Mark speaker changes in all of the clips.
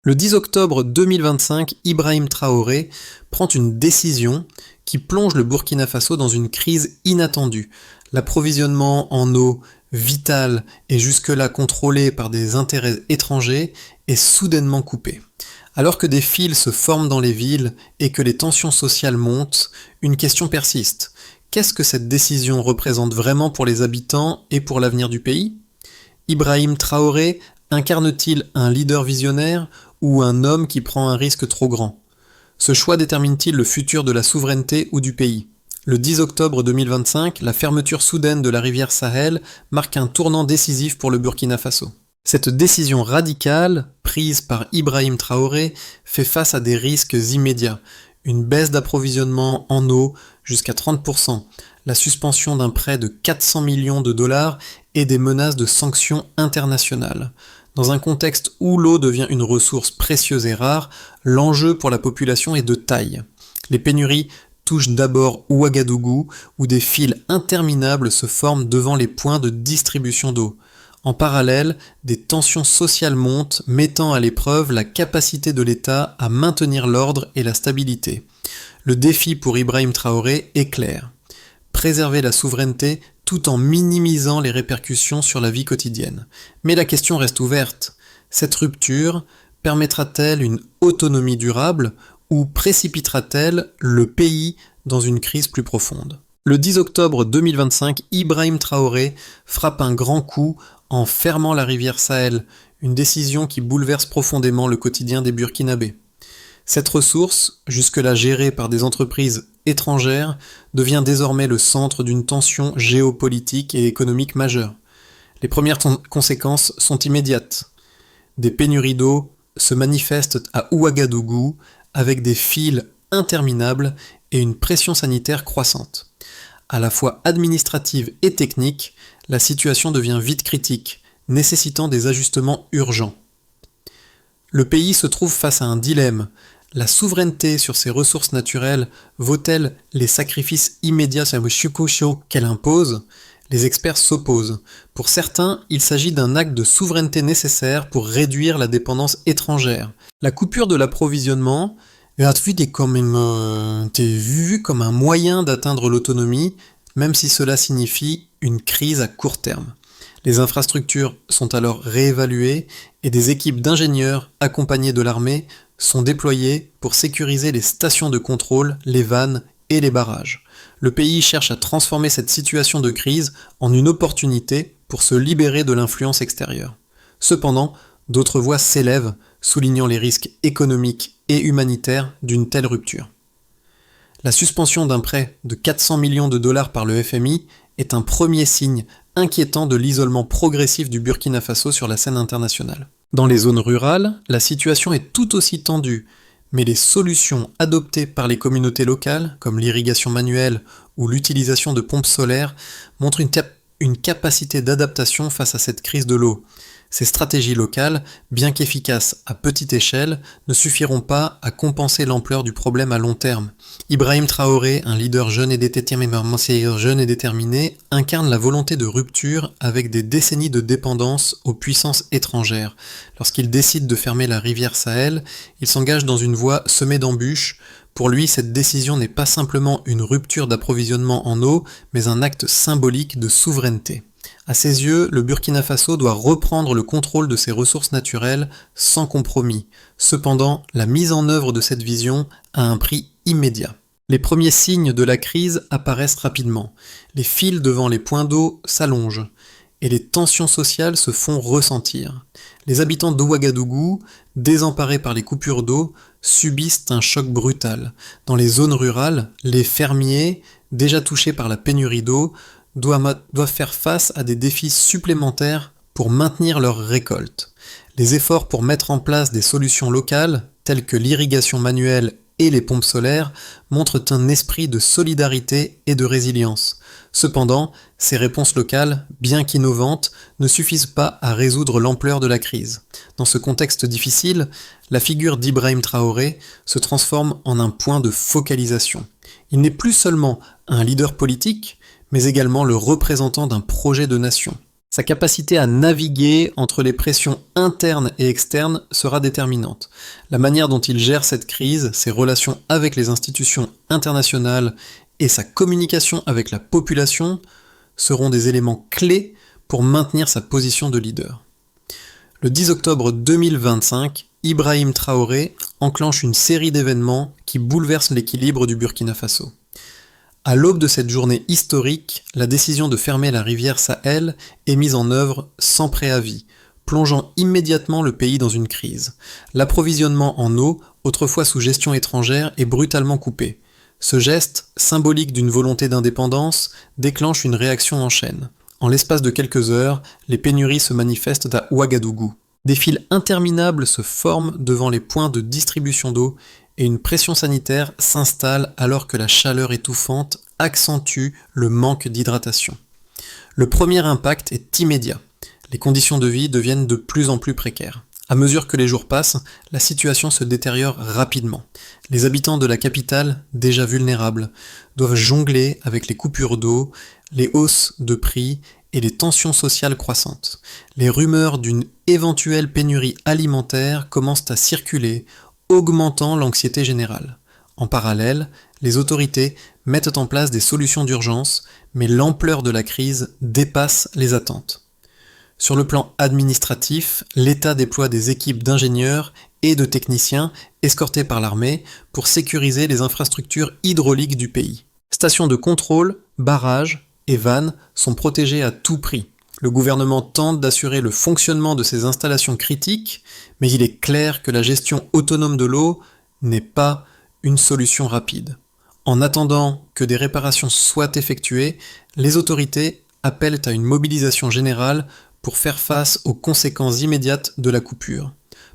Speaker 1: Le 10 octobre 2025, Ibrahim Traoré prend une décision qui plonge le Burkina Faso dans une crise inattendue. L'approvisionnement en eau vitale et jusque-là contrôlé par des intérêts étrangers est soudainement coupé. Alors que des files se forment dans les villes et que les tensions sociales montent, une question persiste. Qu'est-ce que cette décision représente vraiment pour les habitants et pour l'avenir du pays ? Ibrahim Traoré incarne-t-il un leader visionnaire ou un homme qui prend un risque trop grand ? Ce choix détermine-t-il le futur de la souveraineté ou du pays ? Le 10 octobre 2025, la fermeture soudaine de la rivière Sahel marque un tournant décisif pour le Burkina Faso. Cette décision radicale, prise par Ibrahim Traoré, fait face à des risques immédiats. Une baisse d'approvisionnement en eau jusqu'à 30%, la suspension d'un prêt de 400 millions de dollars et des menaces de sanctions internationales. Dans un contexte où l'eau devient une ressource précieuse et rare, l'enjeu pour la population est de taille. Les pénuries touchent d'abord Ouagadougou, où des files interminables se forment devant les points de distribution d'eau. En parallèle, des tensions sociales montent, mettant à l'épreuve la capacité de l'État à maintenir l'ordre et la stabilité. Le défi pour Ibrahim Traoré est clair. Préserver la souveraineté tout en minimisant les répercussions sur la vie quotidienne. Mais la question reste ouverte. Cette rupture permettra-t-elle une autonomie durable ou précipitera-t-elle le pays dans une crise plus profonde ? Le 10 octobre 2025, Ibrahim Traoré frappe un grand coup en fermant la rivière Sahel, une décision qui bouleverse profondément le quotidien des Burkinabés. Cette ressource, jusque-là gérée par des entreprises étrangères, devient désormais le centre d'une tension géopolitique et économique majeure. Les premières conséquences sont immédiates. Des pénuries d'eau se manifestent à Ouagadougou avec des files interminables et une pression sanitaire croissante. À la fois administrative et technique, la situation devient vite critique, nécessitant des ajustements urgents. Le pays se trouve face à un dilemme. La souveraineté sur ses ressources naturelles vaut-elle les sacrifices immédiats qu'elle impose ? Les experts s'opposent. Pour certains, il s'agit d'un acte de souveraineté nécessaire pour réduire la dépendance étrangère. La coupure de l'approvisionnement est vue comme un moyen d'atteindre l'autonomie, même si cela signifie une crise à court terme. Les infrastructures sont alors réévaluées et des équipes d'ingénieurs accompagnées de l'armée sont déployées pour sécuriser les stations de contrôle, les vannes et les barrages. Le pays cherche à transformer cette situation de crise en une opportunité pour se libérer de l'influence extérieure. Cependant, d'autres voix s'élèvent, soulignant les risques économiques et humanitaires d'une telle rupture. La suspension d'un prêt de 400 millions de dollars par le FMI est un premier signe inquiétant de l'isolement progressif du Burkina Faso sur la scène internationale. Dans les zones rurales, la situation est tout aussi tendue, mais les solutions adoptées par les communautés locales, comme l'irrigation manuelle ou l'utilisation de pompes solaires, montrent une capacité d'adaptation face à cette crise de l'eau. Ces stratégies locales, bien qu'efficaces à petite échelle, ne suffiront pas à compenser l'ampleur du problème à long terme. Ibrahim Traoré, un leader jeune et déterminé, incarne la volonté de rupture avec des décennies de dépendance aux puissances étrangères. Lorsqu'il décide de fermer la rivière Sahel, il s'engage dans une voie semée d'embûches. Pour lui, cette décision n'est pas simplement une rupture d'approvisionnement en eau, mais un acte symbolique de souveraineté. À ses yeux, le Burkina Faso doit reprendre le contrôle de ses ressources naturelles sans compromis. Cependant, la mise en œuvre de cette vision a un prix immédiat. Les premiers signes de la crise apparaissent rapidement. Les files devant les points d'eau s'allongent et les tensions sociales se font ressentir. Les habitants d'Ouagadougou, désemparés par les coupures d'eau, subissent un choc brutal. Dans les zones rurales, les fermiers, déjà touchés par la pénurie d'eau, doivent faire face à des défis supplémentaires pour maintenir leur récolte. Les efforts pour mettre en place des solutions locales, telles que l'irrigation manuelle et les pompes solaires, montrent un esprit de solidarité et de résilience. Cependant, ces réponses locales, bien qu'innovantes, ne suffisent pas à résoudre l'ampleur de la crise. Dans ce contexte difficile, la figure d'Ibrahim Traoré se transforme en un point de focalisation. Il n'est plus seulement un leader politique, mais également le représentant d'un projet de nation. Sa capacité à naviguer entre les pressions internes et externes sera déterminante. La manière dont il gère cette crise, ses relations avec les institutions internationales et sa communication avec la population seront des éléments clés pour maintenir sa position de leader. Le 10 octobre 2025, Ibrahim Traoré enclenche une série d'événements qui bouleversent l'équilibre du Burkina Faso. À l'aube de cette journée historique, la décision de fermer la rivière Sahel est mise en œuvre sans préavis, plongeant immédiatement le pays dans une crise. L'approvisionnement en eau, autrefois sous gestion étrangère, est brutalement coupé. Ce geste, symbolique d'une volonté d'indépendance, déclenche une réaction en chaîne. En l'espace de quelques heures, les pénuries se manifestent à Ouagadougou. Des files interminables se forment devant les points de distribution d'eau et une pression sanitaire s'installe alors que la chaleur étouffante accentue le manque d'hydratation. Le premier impact est immédiat. Les conditions de vie deviennent de plus en plus précaires. À mesure que les jours passent, la situation se détériore rapidement. Les habitants de la capitale, déjà vulnérables, doivent jongler avec les coupures d'eau, les hausses de prix et les tensions sociales croissantes. Les rumeurs d'une éventuelle pénurie alimentaire commencent à circuler, augmentant l'anxiété générale. En parallèle, les autorités mettent en place des solutions d'urgence, mais l'ampleur de la crise dépasse les attentes. Sur le plan administratif, l'État déploie des équipes d'ingénieurs et de techniciens escortés par l'armée pour sécuriser les infrastructures hydrauliques du pays. Stations de contrôle, barrages et vannes sont protégées à tout prix. Le gouvernement tente d'assurer le fonctionnement de ces installations critiques, mais il est clair que la gestion autonome de l'eau n'est pas une solution rapide. En attendant que des réparations soient effectuées, les autorités appellent à une mobilisation générale pour faire face aux conséquences immédiates de la coupure.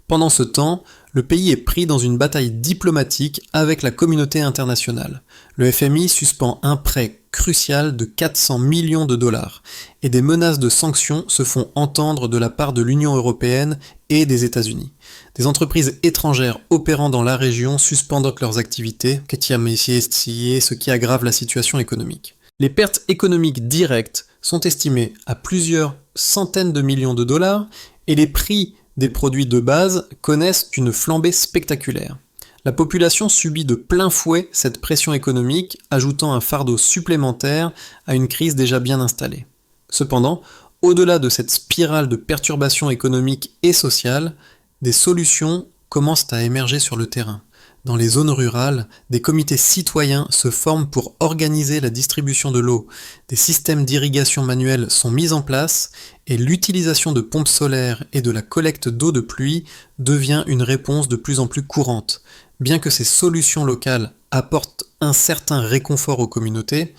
Speaker 1: Pendant ce temps, le pays est pris dans une bataille diplomatique avec la communauté internationale. Le FMI suspend un prêt crucial de 400 millions de dollars et des menaces de sanctions se font entendre de la part de l'Union européenne et des États-Unis. Des entreprises étrangères opérant dans la région suspendent leurs activités, ce qui aggrave la situation économique. Les pertes économiques directes sont estimées à plusieurs centaines de millions de dollars et les prix des produits de base connaissent une flambée spectaculaire. La population subit de plein fouet cette pression économique, ajoutant un fardeau supplémentaire à une crise déjà bien installée. Cependant, au-delà de cette spirale de perturbations économiques et sociales, des solutions commencent à émerger sur le terrain. Dans les zones rurales, des comités citoyens se forment pour organiser la distribution de l'eau. Des systèmes d'irrigation manuels sont mis en place et l'utilisation de pompes solaires et de la collecte d'eau de pluie devient une réponse de plus en plus courante. Bien que ces solutions locales apportent un certain réconfort aux communautés,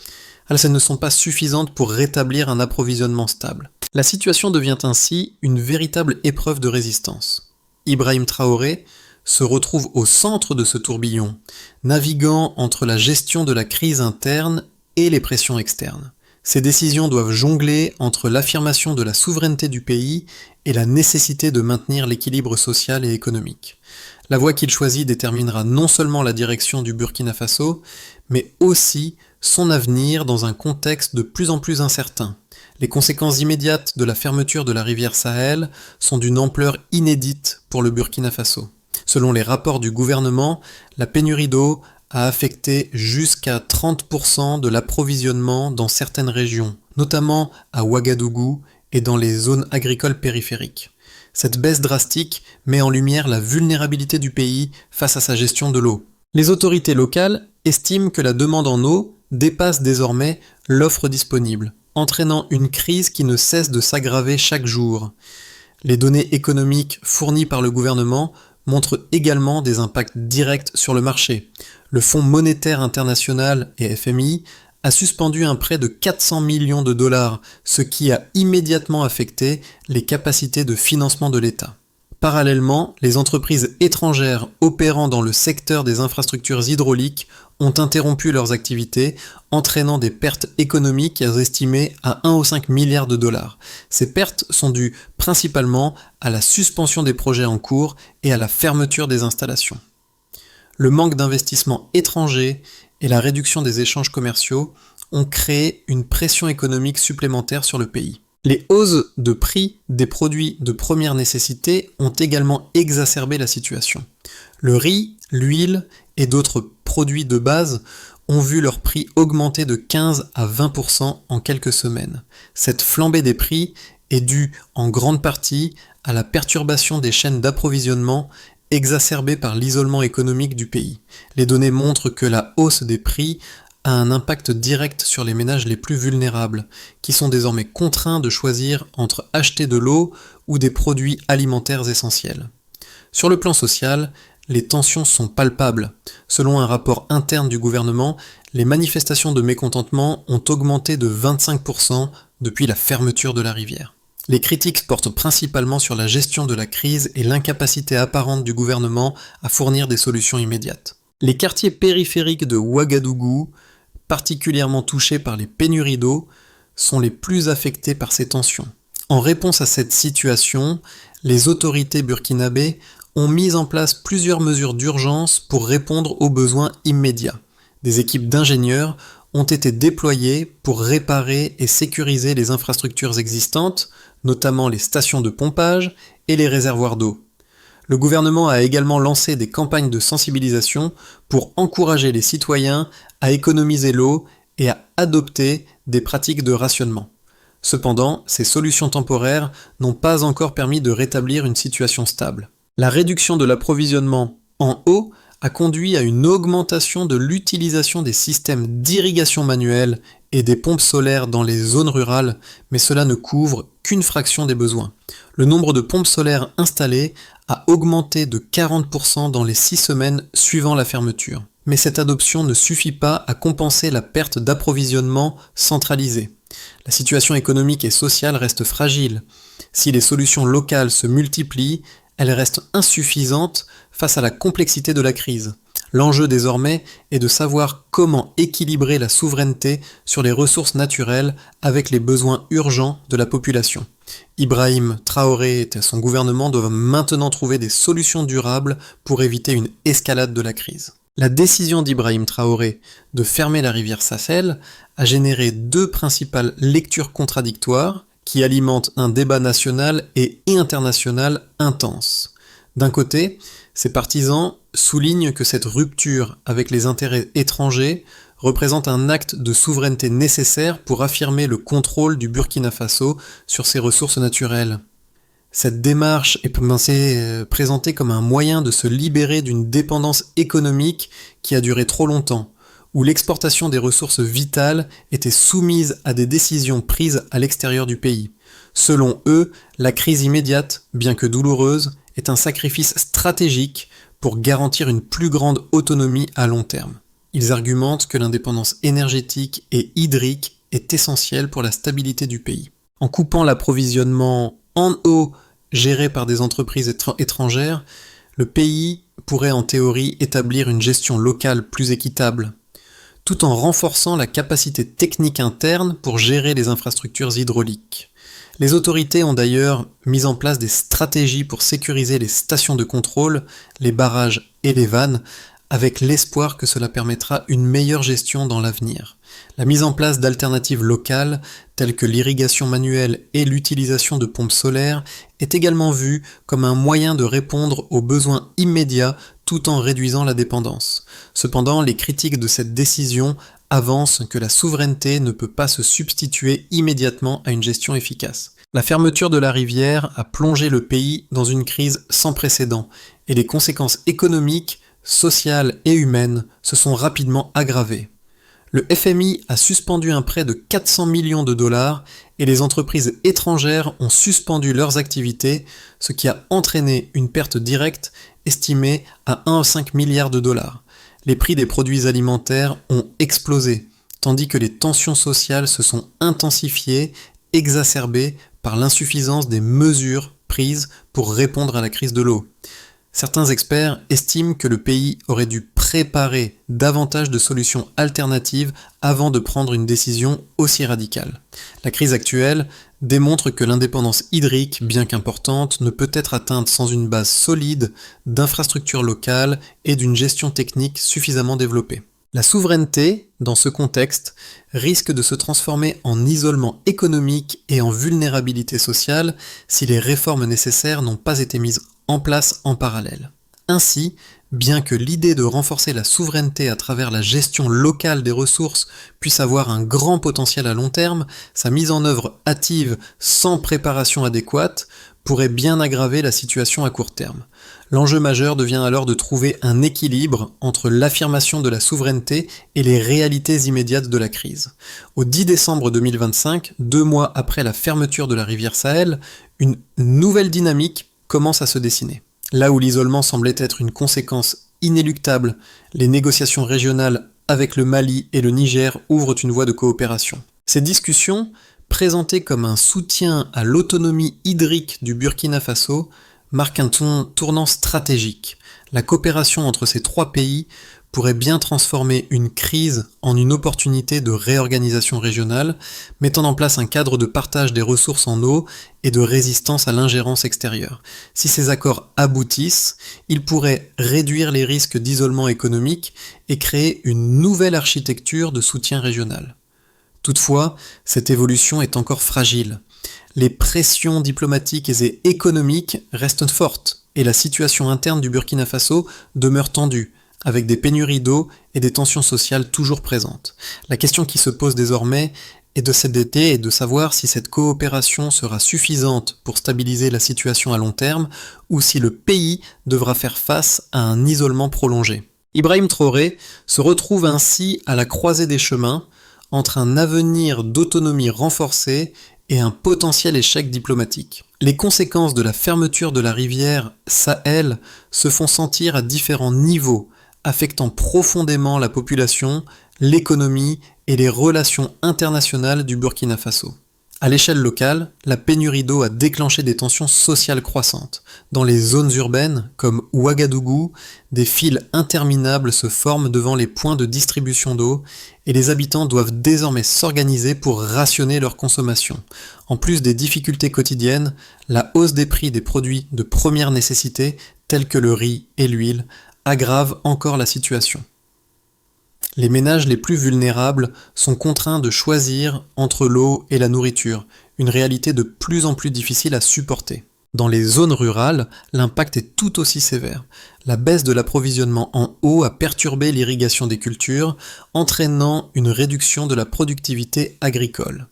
Speaker 1: elles ne sont pas suffisantes pour rétablir un approvisionnement stable. La situation devient ainsi une véritable épreuve de résistance. Ibrahim Traoré se retrouve au centre de ce tourbillon, naviguant entre la gestion de la crise interne et les pressions externes. Ces décisions doivent jongler entre l'affirmation de la souveraineté du pays et la nécessité de maintenir l'équilibre social et économique. La voie qu'il choisit déterminera non seulement la direction du Burkina Faso, mais aussi son avenir dans un contexte de plus en plus incertain. Les conséquences immédiates de la fermeture de la rivière Sahel sont d'une ampleur inédite pour le Burkina Faso. Selon les rapports du gouvernement, la pénurie d'eau a affecté jusqu'à 30% de l'approvisionnement dans certaines régions, notamment à Ouagadougou et dans les zones agricoles périphériques. Cette baisse drastique met en lumière la vulnérabilité du pays face à sa gestion de l'eau. Les autorités locales estiment que la demande en eau dépasse désormais l'offre disponible, entraînant une crise qui ne cesse de s'aggraver chaque jour. Les données économiques fournies par le gouvernement montrent également des impacts directs sur le marché. Le Fonds monétaire international et FMI a suspendu un prêt de 400 millions de dollars, ce qui a immédiatement affecté les capacités de financement de l'État. Parallèlement, les entreprises étrangères opérant dans le secteur des infrastructures hydrauliques ont interrompu leurs activités, entraînant des pertes économiques estimées à 1,5 milliard de dollars. Ces pertes sont dues principalement à la suspension des projets en cours et à la fermeture des installations. Le manque d'investissements étrangers et la réduction des échanges commerciaux ont créé une pression économique supplémentaire sur le pays. Les hausses de prix des produits de première nécessité ont également exacerbé la situation. Le riz, l'huile et d'autres produits de base ont vu leur prix augmenter de 15 à 20% en quelques semaines. Cette flambée des prix est due en grande partie à la perturbation des chaînes d'approvisionnement exacerbée par l'isolement économique du pays. Les données montrent que la hausse des prix a un impact direct sur les ménages les plus vulnérables, qui sont désormais contraints de choisir entre acheter de l'eau ou des produits alimentaires essentiels. Sur le plan social, les tensions sont palpables. Selon un rapport interne du gouvernement, les manifestations de mécontentement ont augmenté de 25% depuis la fermeture de la rivière. Les critiques portent principalement sur la gestion de la crise et l'incapacité apparente du gouvernement à fournir des solutions immédiates. Les quartiers périphériques de Ouagadougou, particulièrement touchés par les pénuries d'eau, sont les plus affectés par ces tensions. En réponse à cette situation, les autorités burkinabées ont mis en place plusieurs mesures d'urgence pour répondre aux besoins immédiats. Des équipes d'ingénieurs ont été déployées pour réparer et sécuriser les infrastructures existantes, notamment les stations de pompage et les réservoirs d'eau. Le gouvernement a également lancé des campagnes de sensibilisation pour encourager les citoyens à économiser l'eau et à adopter des pratiques de rationnement. Cependant, ces solutions temporaires n'ont pas encore permis de rétablir une situation stable. La réduction de l'approvisionnement en eau a conduit à une augmentation de l'utilisation des systèmes d'irrigation manuelle et des pompes solaires dans les zones rurales, mais cela ne couvre qu'une fraction des besoins. Le nombre de pompes solaires installées a augmenté de 40% dans les 6 semaines suivant la fermeture. Mais cette adoption ne suffit pas à compenser la perte d'approvisionnement centralisé. La situation économique et sociale reste fragile. Si les solutions locales se multiplient, elles restent insuffisantes face à la complexité de la crise. L'enjeu désormais est de savoir comment équilibrer la souveraineté sur les ressources naturelles avec les besoins urgents de la population. Ibrahim Traoré et son gouvernement doivent maintenant trouver des solutions durables pour éviter une escalade de la crise. La décision d'Ibrahim Traoré de fermer la rivière Sahel a généré 2 principales lectures contradictoires qui alimentent un débat national et international intense. D'un côté, ses partisans soulignent que cette rupture avec les intérêts étrangers représente un acte de souveraineté nécessaire pour affirmer le contrôle du Burkina Faso sur ses ressources naturelles. Cette démarche est présentée comme un moyen de se libérer d'une dépendance économique qui a duré trop longtemps, où l'exportation des ressources vitales était soumise à des décisions prises à l'extérieur du pays. Selon eux, la crise immédiate, bien que douloureuse, est un sacrifice stratégique pour garantir une plus grande autonomie à long terme. Ils argumentent que l'indépendance énergétique et hydrique est essentielle pour la stabilité du pays. En coupant l'approvisionnement en eau géré par des entreprises étrangères, le pays pourrait en théorie établir une gestion locale plus équitable, tout en renforçant la capacité technique interne pour gérer les infrastructures hydrauliques. Les autorités ont d'ailleurs mis en place des stratégies pour sécuriser les stations de contrôle, les barrages et les vannes, avec l'espoir que cela permettra une meilleure gestion dans l'avenir. La mise en place d'alternatives locales, telles que l'irrigation manuelle et l'utilisation de pompes solaires, est également vue comme un moyen de répondre aux besoins immédiats tout en réduisant la dépendance. Cependant, les critiques de cette décision avancent que la souveraineté ne peut pas se substituer immédiatement à une gestion efficace. La fermeture de la rivière a plongé le pays dans une crise sans précédent, et les conséquences économiques, sociales et humaines se sont rapidement aggravées. Le FMI a suspendu un prêt de 400 millions de dollars et les entreprises étrangères ont suspendu leurs activités, ce qui a entraîné une perte directe estimée à 1,5 milliard de dollars. Les prix des produits alimentaires ont explosé, tandis que les tensions sociales se sont intensifiées, exacerbées par l'insuffisance des mesures prises pour répondre à la crise de l'eau. Certains experts estiment que le pays aurait dû préparer davantage de solutions alternatives avant de prendre une décision aussi radicale. La crise actuelle démontre que l'indépendance hydrique, bien qu'importante, ne peut être atteinte sans une base solide d'infrastructures locales et d'une gestion technique suffisamment développée. La souveraineté, dans ce contexte, risque de se transformer en isolement économique et en vulnérabilité sociale si les réformes nécessaires n'ont pas été mises en place en parallèle. Ainsi, bien que l'idée de renforcer la souveraineté à travers la gestion locale des ressources puisse avoir un grand potentiel à long terme, sa mise en œuvre hâtive sans préparation adéquate pourrait bien aggraver la situation à court terme. L'enjeu majeur devient alors de trouver un équilibre entre l'affirmation de la souveraineté et les réalités immédiates de la crise. Au 10 décembre 2025, 2 mois après la fermeture de la rivière Sahel, une nouvelle dynamique commence à se dessiner. Là où l'isolement semblait être une conséquence inéluctable, les négociations régionales avec le Mali et le Niger ouvrent une voie de coopération. Ces discussions, présentées comme un soutien à l'autonomie hydrique du Burkina Faso, marquent un tournant stratégique. La coopération entre ces 3 pays pourrait bien transformer une crise en une opportunité de réorganisation régionale, mettant en place un cadre de partage des ressources en eau et de résistance à l'ingérence extérieure. Si ces accords aboutissent, ils pourraient réduire les risques d'isolement économique et créer une nouvelle architecture de soutien régional. Toutefois, cette évolution est encore fragile. Les pressions diplomatiques et économiques restent fortes et la situation interne du Burkina Faso demeure tendue, avec des pénuries d'eau et des tensions sociales toujours présentes. La question qui se pose désormais est de savoir si cette coopération sera suffisante pour stabiliser la situation à long terme ou si le pays devra faire face à un isolement prolongé. Ibrahim Traoré se retrouve ainsi à la croisée des chemins entre un avenir d'autonomie renforcée et un potentiel échec diplomatique. Les conséquences de la fermeture de la rivière Sahel se font sentir à différents niveaux, affectant profondément la population, l'économie et les relations internationales du Burkina Faso. À l'échelle locale, la pénurie d'eau a déclenché des tensions sociales croissantes. Dans les zones urbaines, comme Ouagadougou, des files interminables se forment devant les points de distribution d'eau et les habitants doivent désormais s'organiser pour rationner leur consommation. En plus des difficultés quotidiennes, la hausse des prix des produits de première nécessité, tels que le riz et l'huile, aggrave encore la situation. Les ménages les plus vulnérables sont contraints de choisir entre l'eau et la nourriture, une réalité de plus en plus difficile à supporter. Dans les zones rurales, l'impact est tout aussi sévère. La baisse de l'approvisionnement en eau a perturbé l'irrigation des cultures, entraînant une réduction de la productivité agricole.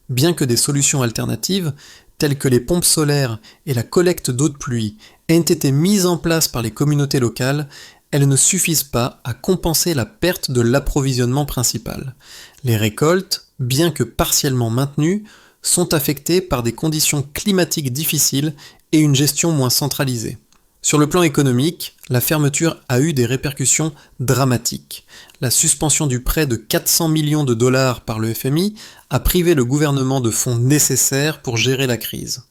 Speaker 1: Bien que des solutions alternatives, telles que les pompes solaires et la collecte d'eau de pluie, aient été mises en place par les communautés locales, elles ne suffisent pas à compenser la perte de l'approvisionnement principal. Les récoltes, bien que partiellement maintenues, sont affectées par des conditions climatiques difficiles et une gestion moins centralisée. Sur le plan économique, la fermeture a eu des répercussions dramatiques. La suspension du prêt de 400 millions de dollars par le FMI a privé le gouvernement de fonds nécessaires pour gérer la crise.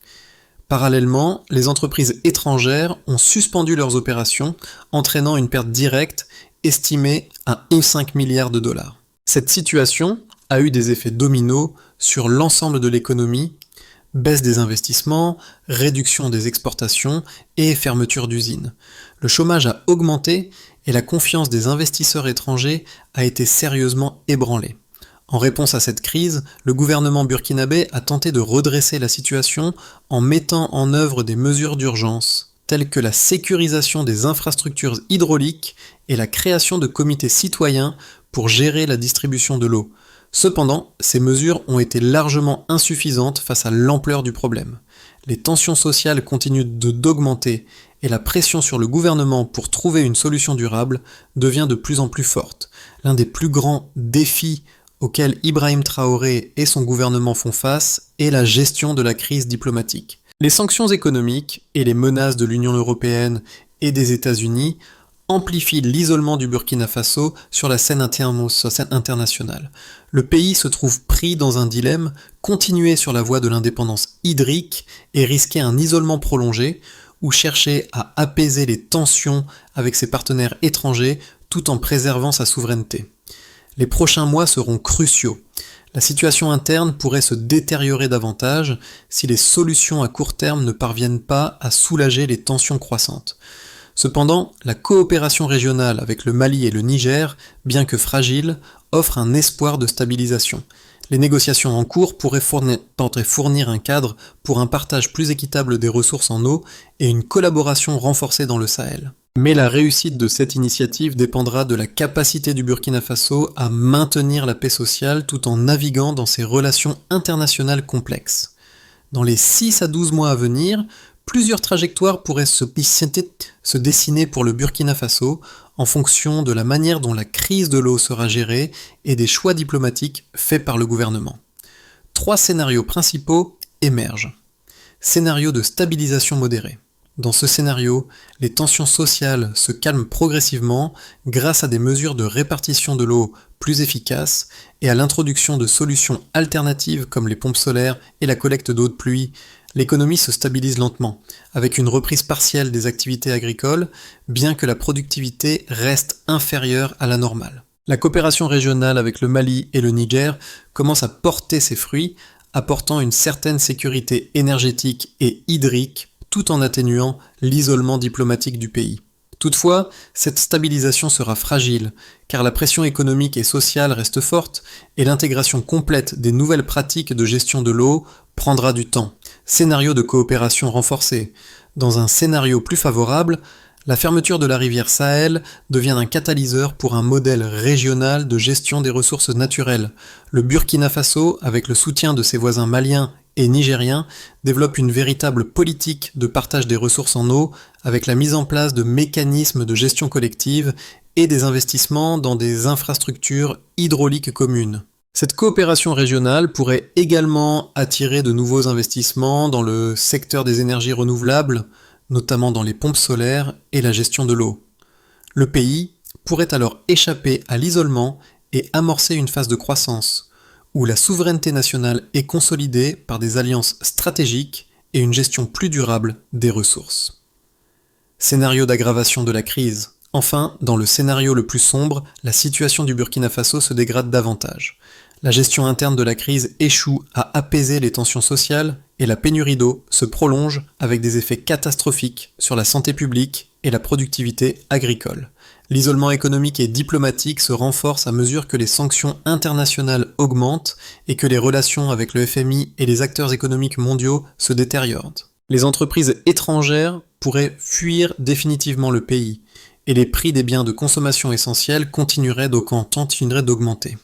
Speaker 1: Parallèlement, les entreprises étrangères ont suspendu leurs opérations, entraînant une perte directe estimée à 1,5 milliard de dollars. Cette situation a eu des effets dominos sur l'ensemble de l'économie, baisse des investissements, réduction des exportations et fermeture d'usines. Le chômage a augmenté et la confiance des investisseurs étrangers a été sérieusement ébranlée. En réponse à cette crise, le gouvernement burkinabé a tenté de redresser la situation en mettant en œuvre des mesures d'urgence, telles que la sécurisation des infrastructures hydrauliques et la création de comités citoyens pour gérer la distribution de l'eau. Cependant, ces mesures ont été largement insuffisantes face à l'ampleur du problème. Les tensions sociales continuent d'augmenter et la pression sur le gouvernement pour trouver une solution durable devient de plus en plus forte. L'un des plus grands défis auquel Ibrahim Traoré et son gouvernement font face est la gestion de la crise diplomatique. Les sanctions économiques et les menaces de l'Union européenne et des États-Unis amplifient l'isolement du Burkina Faso sur la scène internationale. Le pays se trouve pris dans un dilemme, continuer sur la voie de l'indépendance hydrique et risquer un isolement prolongé, ou chercher à apaiser les tensions avec ses partenaires étrangers tout en préservant sa souveraineté. Les prochains mois seront cruciaux. La situation interne pourrait se détériorer davantage si les solutions à court terme ne parviennent pas à soulager les tensions croissantes. Cependant, la coopération régionale avec le Mali et le Niger, bien que fragile, offre un espoir de stabilisation. Les négociations en cours pourraient fournir un cadre pour un partage plus équitable des ressources en eau et une collaboration renforcée dans le Sahel. Mais la réussite de cette initiative dépendra de la capacité du Burkina Faso à maintenir la paix sociale tout en naviguant dans ses relations internationales complexes. Dans les 6 à 12 mois à venir, plusieurs trajectoires pourraient se dessiner pour le Burkina Faso en fonction de la manière dont la crise de l'eau sera gérée et des choix diplomatiques faits par le gouvernement. 3 scénarios principaux émergent. Scénario de stabilisation modérée. Dans ce scénario, les tensions sociales se calment progressivement grâce à des mesures de répartition de l'eau plus efficaces et à l'introduction de solutions alternatives comme les pompes solaires et la collecte d'eau de pluie. L'économie se stabilise lentement, avec une reprise partielle des activités agricoles, bien que la productivité reste inférieure à la normale. La coopération régionale avec le Mali et le Niger commence à porter ses fruits, apportant une certaine sécurité énergétique et hydrique, tout en atténuant l'isolement diplomatique du pays. Toutefois, cette stabilisation sera fragile, car la pression économique et sociale reste forte et l'intégration complète des nouvelles pratiques de gestion de l'eau prendra du temps. Scénario de coopération renforcée. Dans un scénario plus favorable, la fermeture de la rivière Sahel devient un catalyseur pour un modèle régional de gestion des ressources naturelles. Le Burkina Faso, avec le soutien de ses voisins maliens et nigériens, développe une véritable politique de partage des ressources en eau avec la mise en place de mécanismes de gestion collective et des investissements dans des infrastructures hydrauliques communes. Cette coopération régionale pourrait également attirer de nouveaux investissements dans le secteur des énergies renouvelables, notamment dans les pompes solaires et la gestion de l'eau. Le pays pourrait alors échapper à l'isolement et amorcer une phase de croissance, où la souveraineté nationale est consolidée par des alliances stratégiques et une gestion plus durable des ressources. Scénario d'aggravation de la crise. Enfin, dans le scénario le plus sombre, la situation du Burkina Faso se dégrade davantage. La gestion interne de la crise échoue à apaiser les tensions sociales et la pénurie d'eau se prolonge avec des effets catastrophiques sur la santé publique et la productivité agricole. L'isolement économique et diplomatique se renforce à mesure que les sanctions internationales augmentent et que les relations avec le FMI et les acteurs économiques mondiaux se détériorent. Les entreprises étrangères pourraient fuir définitivement le pays et les prix des biens de consommation essentiels continueraient d'augmenter.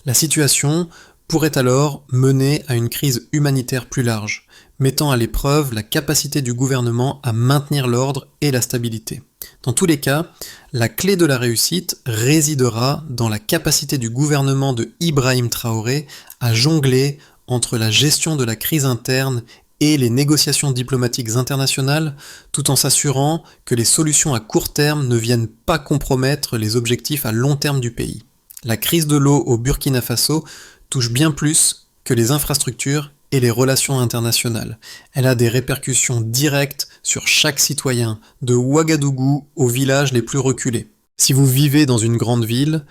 Speaker 1: La situation pourrait alors mener à une crise humanitaire plus large, mettant à l'épreuve la capacité du gouvernement à maintenir l'ordre et la stabilité. Dans tous les cas, la clé de la réussite résidera dans la capacité du gouvernement de Ibrahim Traoré à jongler entre la gestion de la crise interne et les négociations diplomatiques internationales, tout en s'assurant que les solutions à court terme ne viennent pas compromettre les objectifs à long terme du pays. La crise de l'eau au Burkina Faso touche bien plus que les infrastructures et les relations internationales. Elle a des répercussions directes sur chaque citoyen, de Ouagadougou aux villages les plus reculés. Si vous vivez dans une grande ville,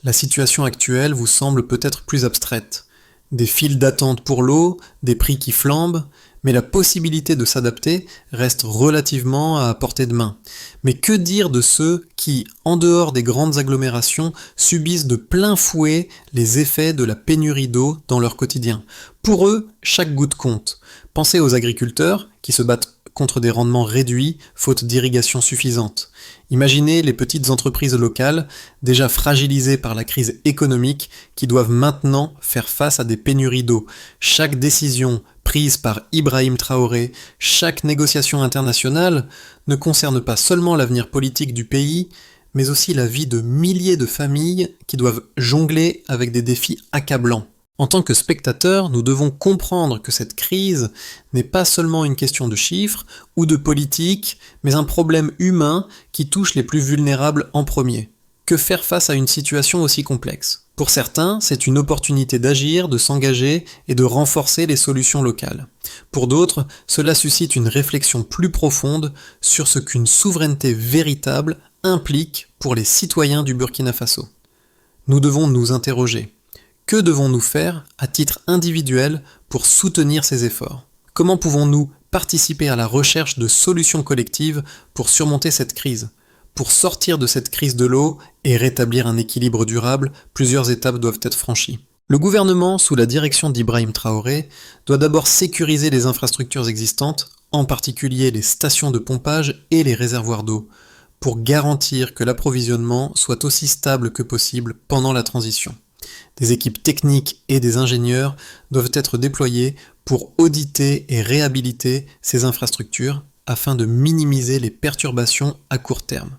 Speaker 1: la situation actuelle vous semble peut-être plus abstraite. Des files d'attente pour l'eau, des prix qui flambent, mais la possibilité de s'adapter reste relativement à portée de main. Mais que dire de ceux qui, en dehors des grandes agglomérations, subissent de plein fouet les effets de la pénurie d'eau dans leur quotidien? Pour eux, chaque goutte compte. Pensez aux agriculteurs qui se battent contre des rendements réduits faute d'irrigation suffisante. Imaginez les petites entreprises locales, déjà fragilisées par la crise économique, qui doivent maintenant faire face à des pénuries d'eau. Chaque décision prise par Ibrahim Traoré, chaque négociation internationale ne concerne pas seulement l'avenir politique du pays, mais aussi la vie de milliers de familles qui doivent jongler avec des défis accablants. En tant que spectateurs, nous devons comprendre que cette crise n'est pas seulement une question de chiffres ou de politique, mais un problème humain qui touche les plus vulnérables en premier. Que faire face à une situation aussi complexe? Pour certains, c'est une opportunité d'agir, de s'engager et de renforcer les solutions locales. Pour d'autres, cela suscite une réflexion plus profonde sur ce qu'une souveraineté véritable implique pour les citoyens du Burkina Faso. Nous devons nous interroger. Que devons-nous faire à titre individuel pour soutenir ces efforts? Comment pouvons-nous participer à la recherche de solutions collectives pour surmonter cette crise. Pour sortir de cette crise de l'eau et rétablir un équilibre durable, plusieurs étapes doivent être franchies. Le gouvernement, sous la direction d'Ibrahim Traoré, doit d'abord sécuriser les infrastructures existantes, en particulier les stations de pompage et les réservoirs d'eau, pour garantir que l'approvisionnement soit aussi stable que possible pendant la transition. Des équipes techniques et des ingénieurs doivent être déployés pour auditer et réhabiliter ces infrastructures afin de minimiser les perturbations à court terme.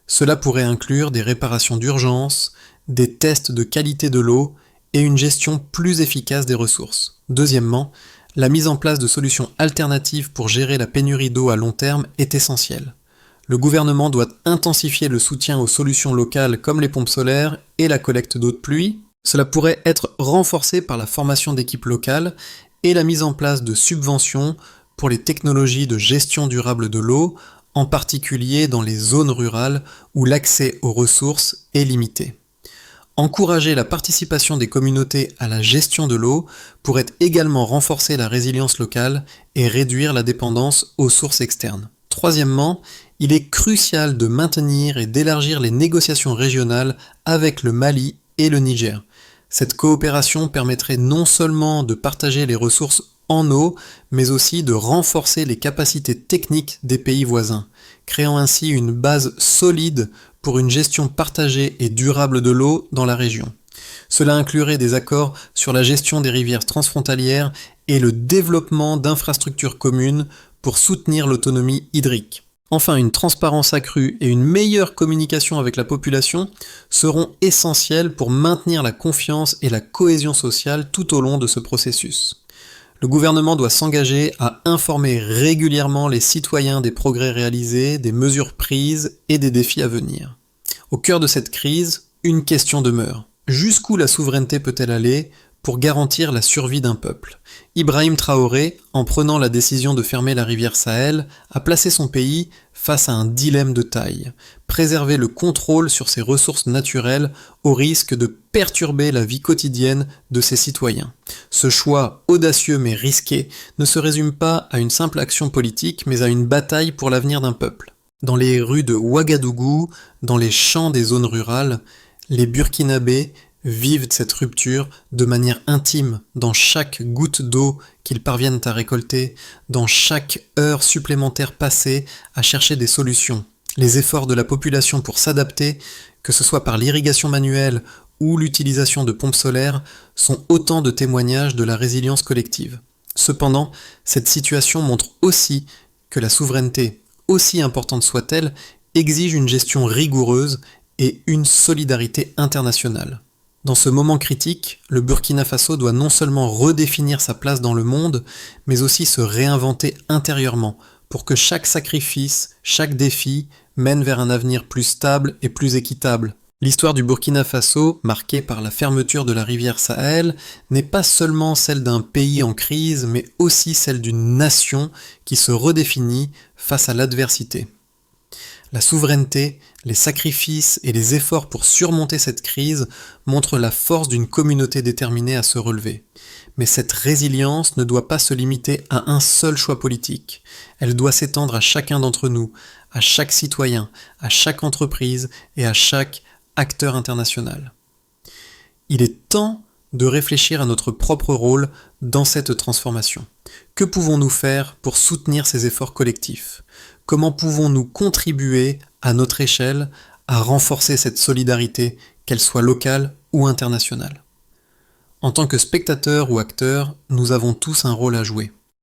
Speaker 1: Cela pourrait inclure des réparations d'urgence, des tests de qualité de l'eau et une gestion plus efficace des ressources. Deuxièmement, la mise en place de solutions alternatives pour gérer la pénurie d'eau à long terme est essentielle. Le gouvernement doit intensifier le soutien aux solutions locales comme les pompes solaires et la collecte d'eau de pluie. Cela pourrait être renforcé par la formation d'équipes locales et la mise en place de subventions pour les technologies de gestion durable de l'eau, en particulier dans les zones rurales où l'accès aux ressources est limité. Encourager la participation des communautés à la gestion de l'eau pourrait également renforcer la résilience locale et réduire la dépendance aux sources externes. Troisièmement, il est crucial de maintenir et d'élargir les négociations régionales avec le Mali et le Niger. Cette coopération permettrait non seulement de partager les ressources en eau, mais aussi de renforcer les capacités techniques des pays voisins, créant ainsi une base solide pour une gestion partagée et durable de l'eau dans la région. Cela inclurait des accords sur la gestion des rivières transfrontalières et le développement d'infrastructures communes pour soutenir l'autonomie hydrique. Enfin, une transparence accrue et une meilleure communication avec la population seront essentielles pour maintenir la confiance et la cohésion sociale tout au long de ce processus. Le gouvernement doit s'engager à informer régulièrement les citoyens des progrès réalisés, des mesures prises et des défis à venir. Au cœur de cette crise, une question demeure. Jusqu'où la souveraineté peut-elle aller pour garantir la survie d'un peuple ? Ibrahim Traoré, en prenant la décision de fermer la rivière Sahel, a placé son pays face à un dilemme de taille. Préserver le contrôle sur ses ressources naturelles au risque de perturber la vie quotidienne de ses citoyens. Ce choix audacieux mais risqué ne se résume pas à une simple action politique, mais à une bataille pour l'avenir d'un peuple. Dans les rues de Ouagadougou, dans les champs des zones rurales, les Burkinabés vivent cette rupture de manière intime, dans chaque goutte d'eau qu'ils parviennent à récolter, dans chaque heure supplémentaire passée à chercher des solutions. Les efforts de la population pour s'adapter, que ce soit par l'irrigation manuelle ou l'utilisation de pompes solaires, sont autant de témoignages de la résilience collective. Cependant, cette situation montre aussi que la souveraineté, aussi importante soit-elle, exige une gestion rigoureuse et une solidarité internationale. Dans ce moment critique, le Burkina Faso doit non seulement redéfinir sa place dans le monde, mais aussi se réinventer intérieurement pour que chaque sacrifice, chaque défi mène vers un avenir plus stable et plus équitable. L'histoire du Burkina Faso, marquée par la fermeture de la rivière Sahel, n'est pas seulement celle d'un pays en crise, mais aussi celle d'une nation qui se redéfinit face à l'adversité. La souveraineté, les sacrifices et les efforts pour surmonter cette crise montrent la force d'une communauté déterminée à se relever. Mais cette résilience ne doit pas se limiter à un seul choix politique. Elle doit s'étendre à chacun d'entre nous, à chaque citoyen, à chaque entreprise et à chaque acteur international. Il est temps de réfléchir à notre propre rôle dans cette transformation. Que pouvons-nous faire pour soutenir ces efforts collectifs ? Comment pouvons-nous contribuer à notre échelle à renforcer cette solidarité, qu'elle soit locale ou internationale ? En tant que spectateurs ou acteurs, nous avons tous un rôle à jouer.